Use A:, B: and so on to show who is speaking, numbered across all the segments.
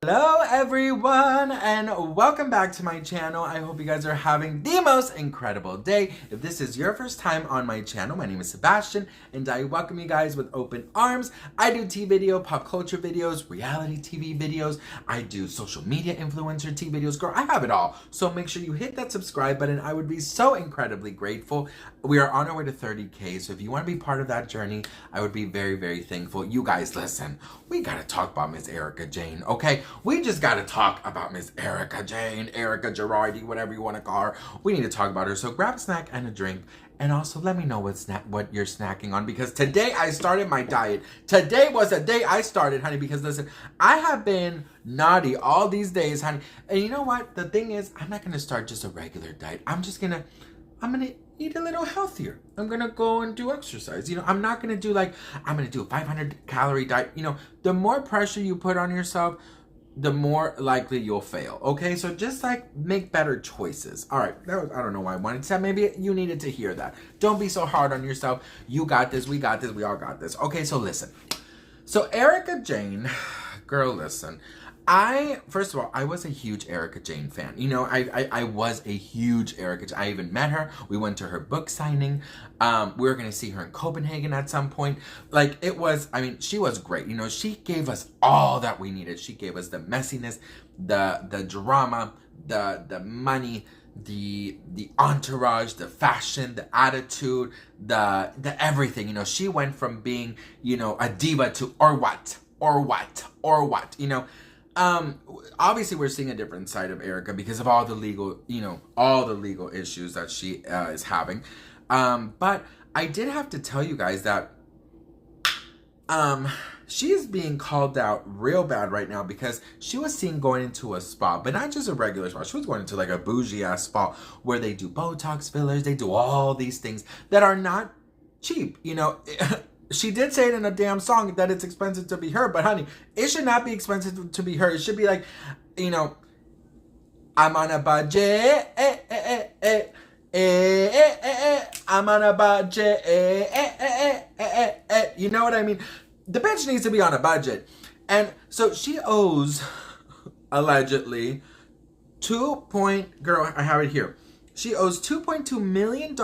A: Hello everyone and welcome back to my channel. I hope you guys are having the most incredible day. If this is your first time on my channel, my name is Sebastian and I welcome you guys with open arms. I do tea video, pop culture videos, reality TV videos. I do social media influencer tea videos. Girl, I have it all. So make sure you hit that subscribe button. I would be so incredibly grateful. We are on our way to 30K. So if you want to be part of that journey, I would be very, very thankful. You guys, listen, we got to talk about Miss Erika Jayne, okay? We just got to talk about Miss Erika Jayne, Erika Girardi, whatever you want to call her. We need to talk about her. So grab a snack and a drink. And also let me know what you're snacking on, because today I started my diet. Today was the day I started, honey, because listen, I have been naughty all these days, honey. And you know what? The thing is, I'm not going to start just a regular diet. I'm going to eat a little healthier. I'm going to go and do exercise. You know, I'm not going to do like, I'm going to do a 500 calorie diet. You know, the more pressure you put on yourself, the more likely you'll fail. Okay, so just like make better choices. All right, that was, I don't know why I wanted to say, maybe you needed to hear that. Don't be so hard on yourself. You got this, we got this, we all got this. Okay, so listen. So Erika Jayne, girl, listen. First of all, I was a huge Erika Jayne fan. You know, I was a huge Erika Jayne. I even met her. We went to her book signing. We were going to see her in Copenhagen at some point. Like, it was, I mean, she was great. You know, she gave us all that we needed. She gave us the messiness, the drama, the money, the entourage, the fashion, the attitude, the everything. You know, she went from being, you know, a diva to or what, you know. Obviously we're seeing a different side of Erika because of all the legal, you know, all the legal issues that she is having. But I did have to tell you guys that, she is being called out real bad right now because she was seen going into a spa, but not just a regular spa. She was going into like a bougie ass spa where they do Botox fillers. They do all these things that are not cheap, you know. She did say it in a damn song that it's expensive to be her, but honey, it should not be expensive to be her. It should be like, you know, I'm on a budget, I'm on a budget, you know what I mean? The bitch needs to be on a budget. And so she owes, allegedly, girl, I have it here. She owes $2.2 million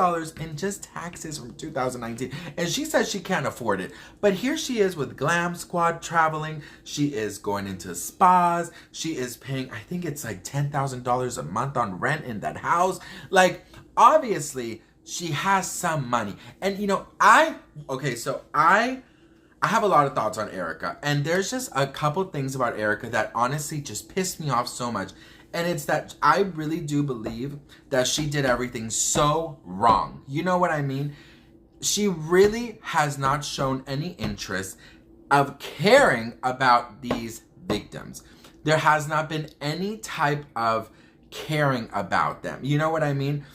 A: in just taxes from 2019. And she says she can't afford it. But here she is with Glam Squad traveling. She is going into spas. She is paying, I think it's like $10,000 a month on rent in that house. Like, obviously, she has some money. And, you know, I have a lot of thoughts on Erika. And there's just a couple things about Erika that honestly just pissed me off so much. And it's that I really do believe that she did everything so wrong. You know what I mean? She really has not shown any interest of caring about these victims. There has not been any type of caring about them. You know what I mean?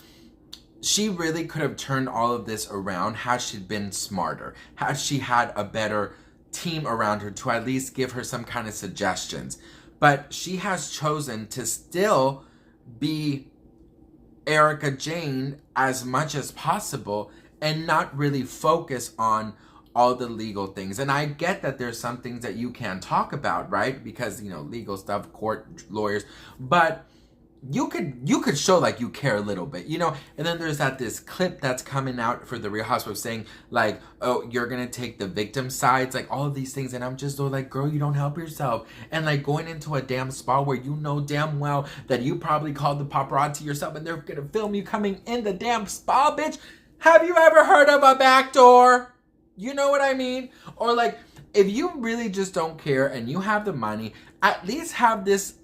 A: She really could have turned all of this around had she been smarter, had she had a better team around her to at least give her some kind of suggestions. But she has chosen to still be Erika Jayne as much as possible and not really focus on all the legal things. And I get that there's some things that you can't talk about, right? Because, you know, legal stuff, court, lawyers. But you could show like you care a little bit, you know. And then there's this clip that's coming out for the Real Housewives saying like, oh, you're gonna take the victim sides, like all of these things. And I'm just like, girl, you don't help yourself. And like going into a damn spa where you know damn well that you probably called the paparazzi yourself and they're gonna film you coming in the damn spa, bitch. Have you ever heard of a back door? You know what I mean? Or like, if you really just don't care and you have the money, at least have this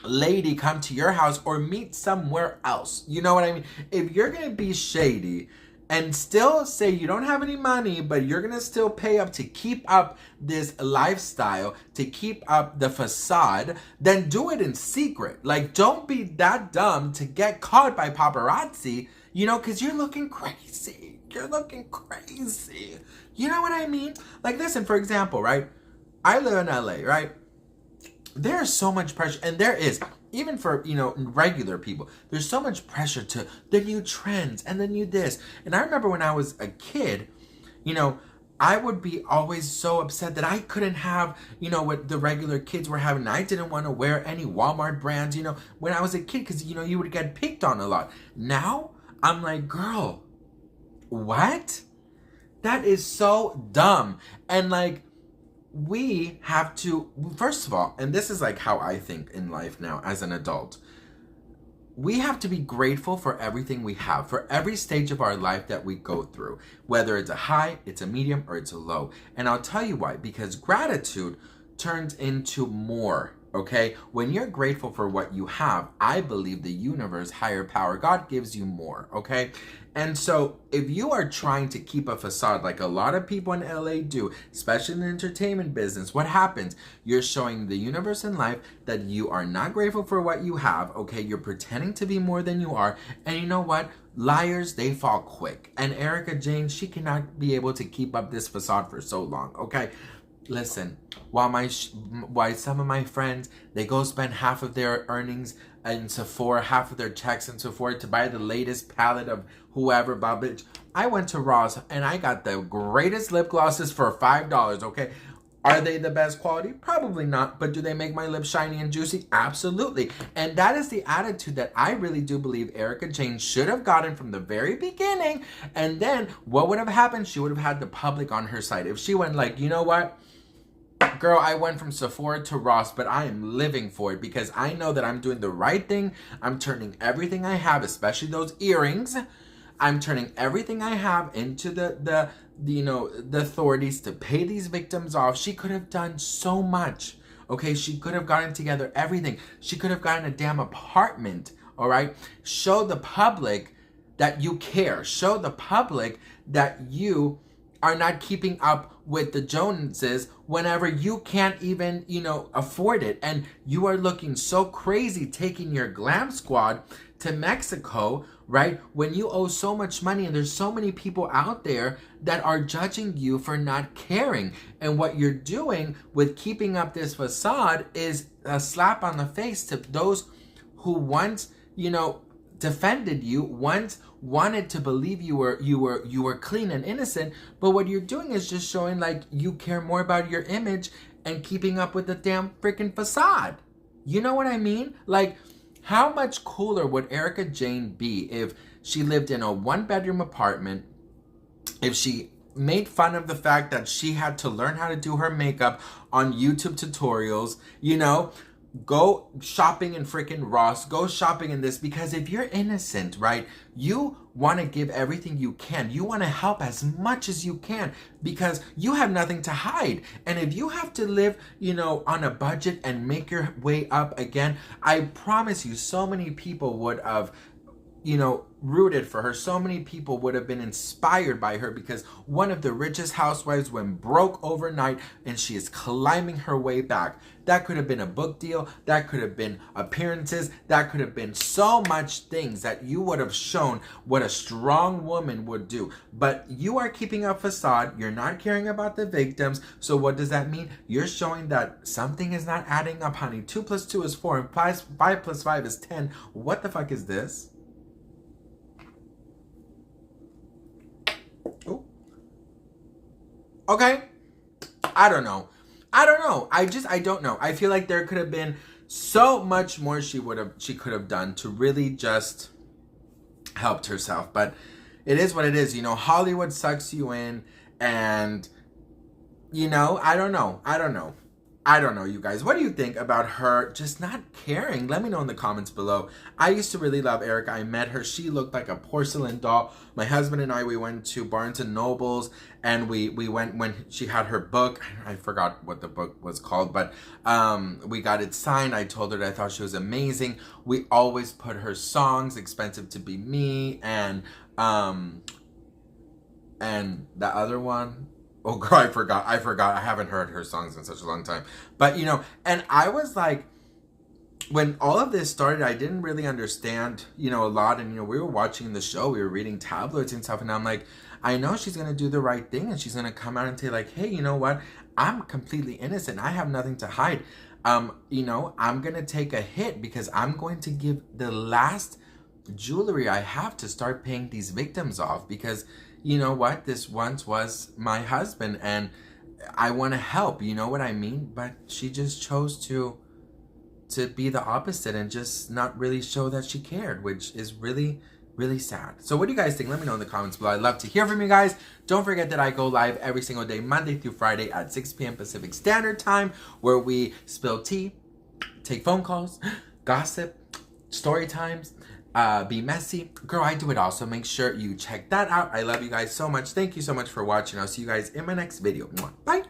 A: lady come to your house or meet somewhere else. You know what I mean? If you're gonna be shady and still say you don't have any money, but you're gonna still pay up to keep up this lifestyle, to keep up the facade, then do it in secret. Like, don't be that dumb to get caught by paparazzi, you know, because you're looking crazy. You're looking crazy. You know what I mean? Like, listen, for example, right? I live in LA, right? There's so much pressure, and there is. even for, regular people, there's so much pressure to the new trends and the new this. And I remember when I was a kid, I would be always so upset that I couldn't have, what the regular kids were having. I didn't want to wear any Walmart brands, when I was a kid, because, you would get picked on a lot. Now, I'm like, girl, what? That is so dumb. And like, we have to, first of all, and this is like how I think in life now as an adult, we have to be grateful for everything we have, for every stage of our life that we go through, whether it's a high, it's a medium, or it's a low. And I'll tell you why, because gratitude turns into more, okay? When you're grateful for what you have, I believe the universe, higher power, God gives you more, okay? And so if you are trying to keep a facade like a lot of people in LA do, especially in the entertainment business, what happens? You're showing the universe and life that you are not grateful for what you have, okay? You're pretending to be more than you are. And you know what? Liars, they fall quick. And Erika Jayne, she cannot be able to keep up this facade for so long, okay? Listen, while some of my friends, they go spend half of their earnings in Sephora, half of their checks in Sephora to buy the latest palette of whoever, bitch. I went to Ross and I got the greatest lip glosses for $5, okay? Are they the best quality? Probably not, but do they make my lips shiny and juicy? Absolutely. And that is the attitude that I really do believe Erika Jayne should have gotten from the very beginning. And then what would have happened? She would have had the public on her side. If she went like, you know what? Girl, I went from Sephora to Ross, but I am living for it because I know that I'm doing the right thing. I'm turning everything I have, especially those earrings, I'm turning everything I have into the authorities to pay these victims off. She could have done so much. Okay, she could have gotten together everything. She could have gotten a damn apartment, all right? Show the public that you care. Show the public that you are not keeping up with the Joneses whenever you can't even, afford it. And you are looking so crazy taking your glam squad to Mexico, right? When you owe so much money and there's so many people out there that are judging you for not caring. And what you're doing with keeping up this facade is a slap on the face to those who once, defended you, once wanted to believe you were clean and innocent, but what you're doing is just showing like you care more about your image and keeping up with the damn freaking facade. You know what I mean? Like, how much cooler would Erika Jayne be if she lived in a 1-bedroom apartment, if she made fun of the fact that she had to learn how to do her makeup on YouTube tutorials, go shopping in freaking Ross, go shopping in this, because if you're innocent, right, you want to give everything you can. You want to help as much as you can because you have nothing to hide. And if you have to live, on a budget and make your way up again, I promise you so many people would have, rooted for her. So many people would have been inspired by her because one of the richest housewives went broke overnight and she is climbing her way back. That could have been a book deal. That could have been appearances. That could have been so much things that you would have shown what a strong woman would do. But you are keeping a facade. You're not caring about the victims. So what does that mean? You're showing that something is not adding up, honey. 2 + 2 is 4 and 5 + 5 is 10. What the fuck is this? Okay, I don't know. I don't know. I feel like there could have been so much more she could have done to really just helped herself. But it is what it is. Hollywood sucks you in, and I don't know, you guys. What do you think about her just not caring? Let me know in the comments below. I used to really love Erika. I met her. She looked like a porcelain doll. My husband and I, we went to Barnes and Nobles, and we went when she had her book. I forgot what the book was called, but we got it signed. I told her that I thought she was amazing. We always put her songs, Expensive to Be Me, and the other one. Oh, girl, I forgot. I haven't heard her songs in such a long time. But, and I was like, when all of this started, I didn't really understand, a lot. And, we were watching the show. We were reading tabloids and stuff. And I'm like, I know she's going to do the right thing. And she's going to come out and say like, hey, you know what? I'm completely innocent. I have nothing to hide. you know, I'm gonna take a hit because I'm going to give the last jewelry I have to start paying these victims off, because you know what, this once was my husband and I want to help, you know what I mean? But she just chose to be the opposite and just not really show that she cared, which is really, really sad. So what do you guys think? Let me know in the comments below. I'd love to hear from you guys. Don't forget that I go live every single day, Monday through Friday at 6 p.m. Pacific Standard Time, where we spill tea, take phone calls, gossip, story times, be messy. Girl, I do it all. So make sure you check that out. I love you guys so much. Thank you so much for watching. I'll see you guys in my next video. Bye.